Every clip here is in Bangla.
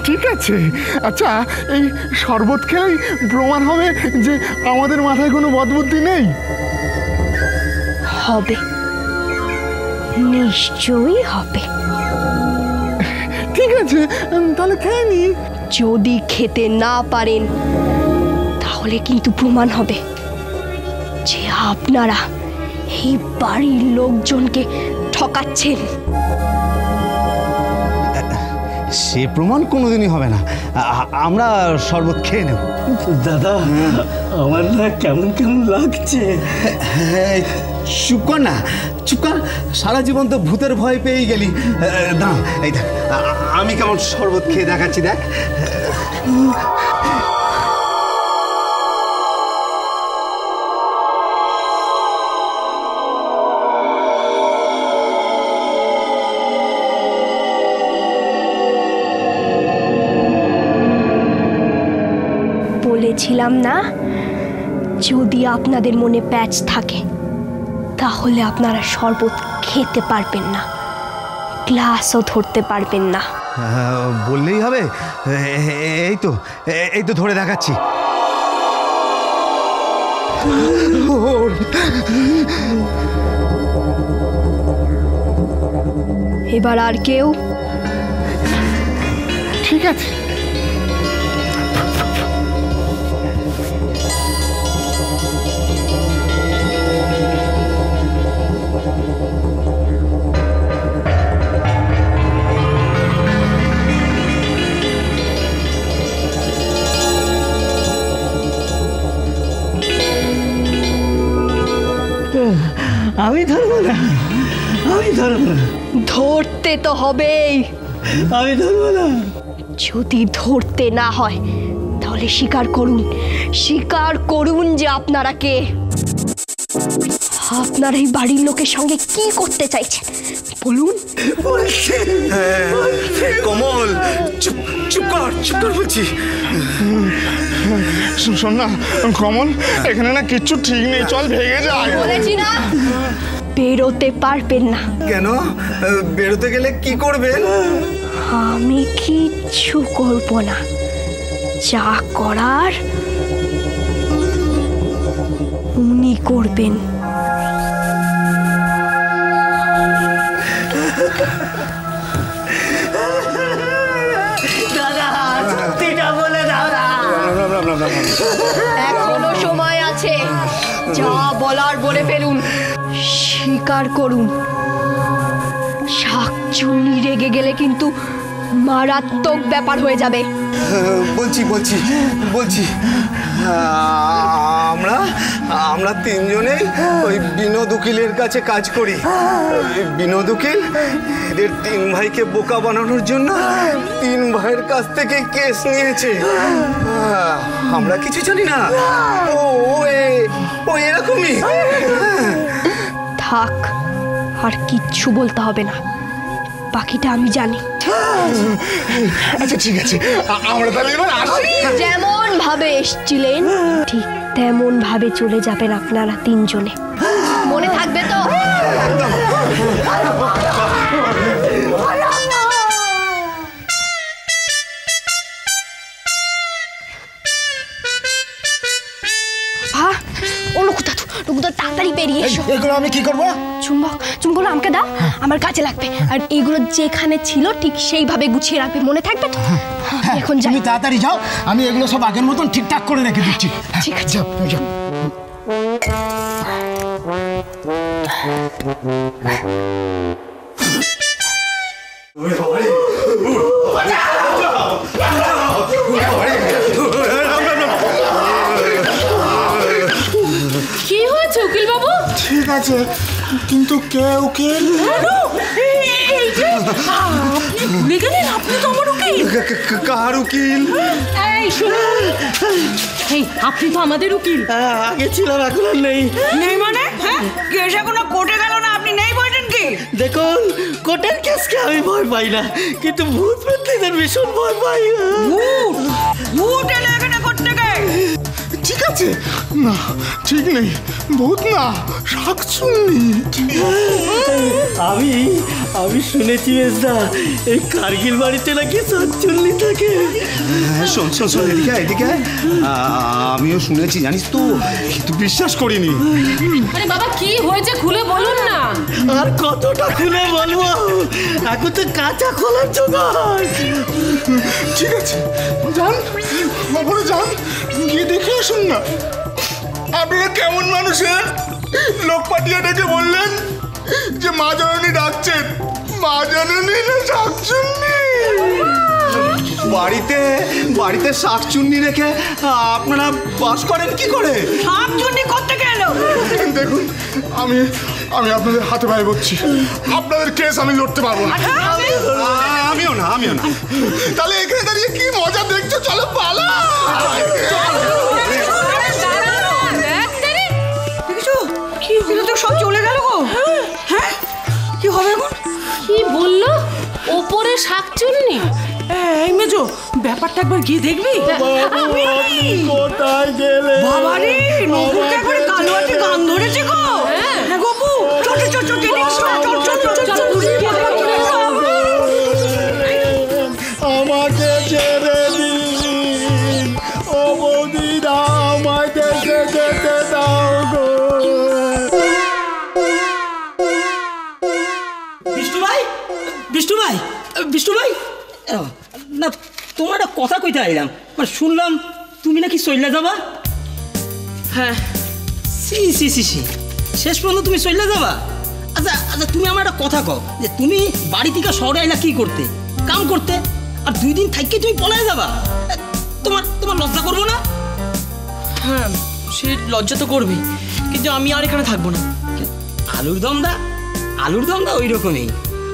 ঠিক আছে। আচ্ছা, এই শরবত খেলেই প্রমাণ হবে যে আমাদের মাথায় কোনো বদবুদ্ধি নেই? হবে, নিশ্চয়ই হবে। ঠিক আছে, তাহলে খেয়ে নি। যদি খেতে না পারেন তাহলে কিন্তু প্রমাণ হবে যে আপনারা এই বাড়ির লোকজনকে ঠকাচ্ছেন। সে প্রমাণ কোনোদিনই হবে না। আমরা শরবত খেয়ে নেব। দাদা, আমার না কেমন কেমন লাগছে। চুপ কর না, চুপ কর। সারা জীবন তো ভূতের ভয় পেয়ে গেলি। না, এই দেখ, আমি কেমন শরবত খেয়ে দেখাচ্ছি, দেখ। বলেছিলাম না, যদি আপনাদের মনে প্যাচ থাকে তাহলে আপনারা শরবত খেতে পারবেন না, গ্লাসও ধরতে পারবেন না। বললেই হবে। এই তো ধরে দেখাচ্ছি। এবার আর কেউ? ঠিক আছে। আমি ধরবো না, আমি ধরবো না। ধরতে তো হবেই। আমি ধরবো না। যদি ধরতে না হয় তাহলে স্বীকার করুন, স্বীকার করুন যে আপনারা কে। আপনারা এই বাড়ির লোকের সঙ্গে কি করতে চাইছেন বলুন। কমল, চুপ চুপ কর, চুপ কর বলছি। শোন না কমল, এখানে না কিচ্ছু ঠিক নেই, চল ভেগে যায়। বলেছি না বেরোতে পারবেন না। কেন? বেরোতে গেলে কি করবেন? আমি কিচ্ছু করব না, যা করার উনি করবেন। দাদা, সত্যিটা বলে দাও না। এখনো সময় আছে, যা বলার বলে ফেলুন, স্বীকার করুন। শাকচুন্নি রেগে গেলে কিন্তু মারাত্মক ব্যাপার হয়ে যাবে। বলছি আমরা তিনজনেই ওই বিনোদ উকিলের কাছে কাজ করি। বিনোদ উকিল এদের তিন ভাইকে বোকা বানানোর জন্য তিন ভাইয়ের কাছ থেকে কেস নিয়েছে। আমরা কিছু জানি না, ও এরকমই। থাক, আর কিচ্ছু বলতে হবে না, বাকিটা আমি জানি। আচ্ছা ঠিক আছে, আমরা তাহলে এবার আসি। যেমন ভাবে এসেছিলেন ঠিক তেমন ভাবে চলে যাবেন আপনারা তিনজনে, মনে থাকবে তো? তাড়াতাড়ি বেরিয়ে এসো। এগুলো আমি কি করবো? চুম্বকগুলো আমাকে দাও, আমার কাজে লাগবে। আর এইগুলো যেখানে ছিল ঠিক সেইভাবে গুছিয়ে রাখবে, মনে থাকবে তো? এখন যাই। তুমি তাড়াতাড়ি যাও, আমি এগুলো সব আগের মতন ঠিকঠাক করে রেখে দিচ্ছি। ঠিক আছে। যাও। কি হয়েছে উকিল বাবু? ঠিক আছে, কিন্তু কে উকিল? আপনি ভুলে গেলেন আপনি তো আমার উকিল। কার উকিল? এই শুনুন, এই আপনি তো আমাদের উকিল। আগে ছিলাম, এখন আর নেই। নেই মানে? হ্যাঁ, কেস এখনো কোর্টে গেল না, আপনি নেই বলছেন কি? দেখুন, কোর্টের কেসকে আমি ভয় পাই না, কিন্তু ভূত প্রেতদের ভীষণ ভয় পাই। ভূত এলে এখানে কোর্ট থেকে? ঠিক আছে? না, ঠিক নেই, ভূত না, শাকচুন্নি। আমি শুনেছি মেজদা, এই কার্গিল বাড়িতে নাকি শাকচুন্নি থাকে। শোন শোন শোন, এদিকে এদিকে, আমিও শুনেছি জানিস তো, কিন্তু বিশ্বাস করিনি। আরে বাবা কি হয়েছে খুলে বলুন না। আর কতটা খুলে বলবো, এখন তো কাঁচা খোলার জোগাড়। ঠিক আছে, যান, খবরে যান, গিয়ে দেখে আসুন না। আপনারা কেমন মানুষের লোক পাঠিয়ে ডেকে বললেন যে মা জননী ডাকছেন? মা জননী না শাকচুন্নি? বাড়িতে শাকচুন্নি রেখে আপনারা বাস করেন কি করে? শাকচুন্নি করতে গেল। দেখুন, আমি আপনাদের হাতে পায়ে বলছি, আপনাদের কেস আমি লড়তে পারবো না। আমিও না। তাহলে এখানে দাঁড়িয়ে কি মজা দেখছো? চলো পালা। কি হলো? তো সব চলে গেল গো। হ্যাঁ, কি হবে এখন? কি বললো? ওপরে শাকচুন্নি? এই মেজো, ব্যাপারটা একবার গিয়ে দেখবি। কোথায় গেলে? বাবারে, নকুরকে একবারে কালোয়াতে গান ধরেছে গো। হ্যাঁ গপু, চল চল চল চল। আমাকে ছেড়ে দিন, ও বৌদিরা, আমায় দেখে যেতে দাও গো। বিষ্ণু ভাই, না তোমার একটা কথা কইতে আইলাম। মানে শুনলাম তুমি নাকি চইলা যাবা। হ্যাঁ। সি শেষ পর্যন্ত তুমি চইলা যাবা? আচ্ছা, তুমি আমার একটা কথা কও, যে তুমি বাড়ি থেকে শহরে আইলা কি করতে? কাম করতে। আর 2 দিন থাকি তুমি পলায় যাবা? তোমার লজ্জা করবো না? হ্যাঁ, সে লজ্জা তো করবি, কিন্তু আমি আর এখানে থাকবো না। আলুর দমটা ওই রকমই।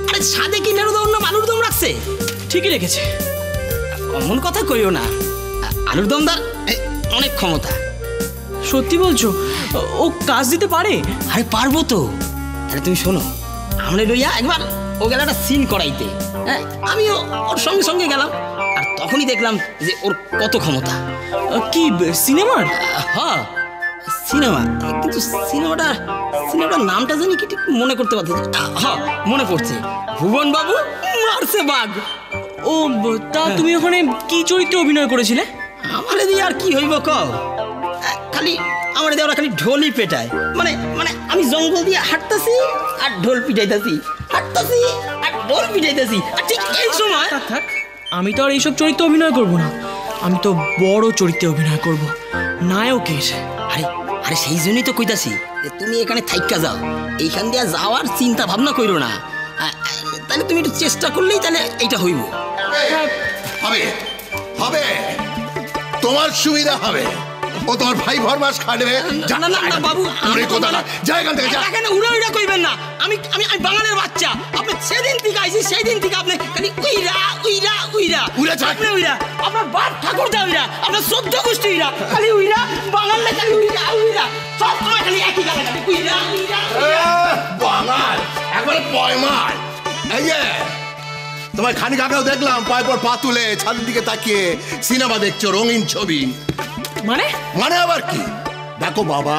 আরে সাদে কি নেড়ুদম নাম আলুর দম রাখছে? ঠিকই রেখেছে। অমন কথা কইও না, আলুর দমদার অনেক ক্ষমতা। সত্যি বলছো? ও কাজ দিতে পারে? আরে পারবো তো। তাহলে তুমি শোনো, আমরা লইয়া একবার ও গেল একটা সিন করাইতে। হ্যাঁ, আমিও ওর সঙ্গে সঙ্গে গেলাম, আর তখনই দেখলাম যে ওর কত ক্ষমতা। কি সিনেমার? হ্যাঁ, সিনেমা। কিন্তু সিনেমাটার নামটা জানি কি ঠিক মনে করতে পারছি। হ্যাঁ, মনে পড়ছে, ভুবন বাবু মারছে বাঘ। ও, তা তুমি ওখানে কি চরিত্রে অভিনয় করেছিলে? আমার দিয়ে আর কি হইব কও? খালি আমার দিয়ে ওরা খালি ঢোলই পেটায়। মানে আমি জঙ্গল দিয়ে হাঁটতাছি আর ঢোল পিটাইতাছি, হাঁটতাছি আর ঢোল পিটাইতাছি। আর ঠিক এই সময় থাক, আমি তো আর এইসব চরিত্রে অভিনয় করব না। আমি তো বড় চরিত্রে অভিনয় করব, নায়কের। আরে সেই জন্যই তো কইতাছি যে তুমি এখানে থাইকা যাও, এইখান দিয়ে যাওয়ার চিন্তা ভাবনা কইরো না। তাহলে তুমি একটু চেষ্টা করলেই তাহলে এইটা হইব। হবে, তোমার সুবিধা হবে। ও তোমার ভাই ফরমাস খাটবে। না বাবু, আমি কথা না, যাই এখান থেকে, যা। এখানে উড়া কইবেন না। আমি বাঙালির বাচ্চা। আপনি সেদিন থেকে আইছি, সেই দিন থেকে আপনি খালি উইরা আপনি উইরা, আপনার বাপ ঠাকুর দা উইরা, আপনার 14 গোষ্ঠী উইরা, খালি উইরা, বাঙালি খালি উইরা, সব সময় খালি একই গালে খালি উইরা। বাঙাল একবারে পয়মাল। এই যে তোমার খানিক আগেও দেখলাম পায়ের পর পা তুলে ছাদের দিকে তাকিয়ে সিনেমা দেখছো, রঙিন ছবি। মানে আবার কি? দেখো বাবা,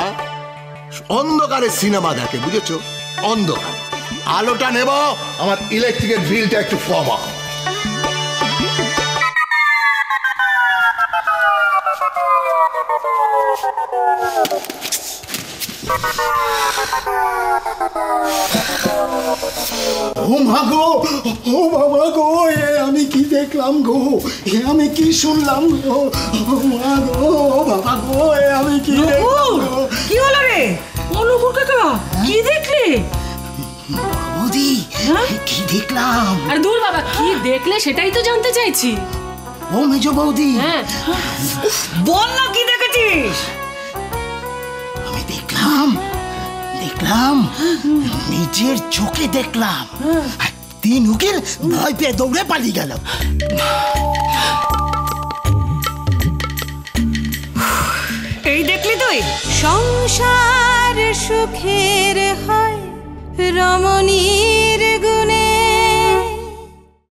অন্ধকারে সিনেমা দেখে, বুঝেছো? অন্ধকার আলোটা নেব, আমার ইলেকট্রিকের বিলটা একটু কমা। ও মা গো, ও বাবা গো, এ আমি কি দেখলাম গো, এ আমি কি শুনলাম গো, ও মা গো, ও বাবা গো, এ আমি কি দেখলাম গো। কি হলো রে? অনুকূল কাকা, কি দেখলে? বৌদি, কি দেখলাম? আরে দূর বাবা, কি দেখলে সেটাই তো জানতে চাইছি। ও মেজো বৌদি, হ্যাঁ, বল না কি দেখেছিস? আমি দেখলাম নিজের চোখে দেখলাম 3 উকিল ভয় পেয়ে দৌড়ে পালিয়ে গেল। এই দেখলি তুই? সংসার সুখের হয় রমণীর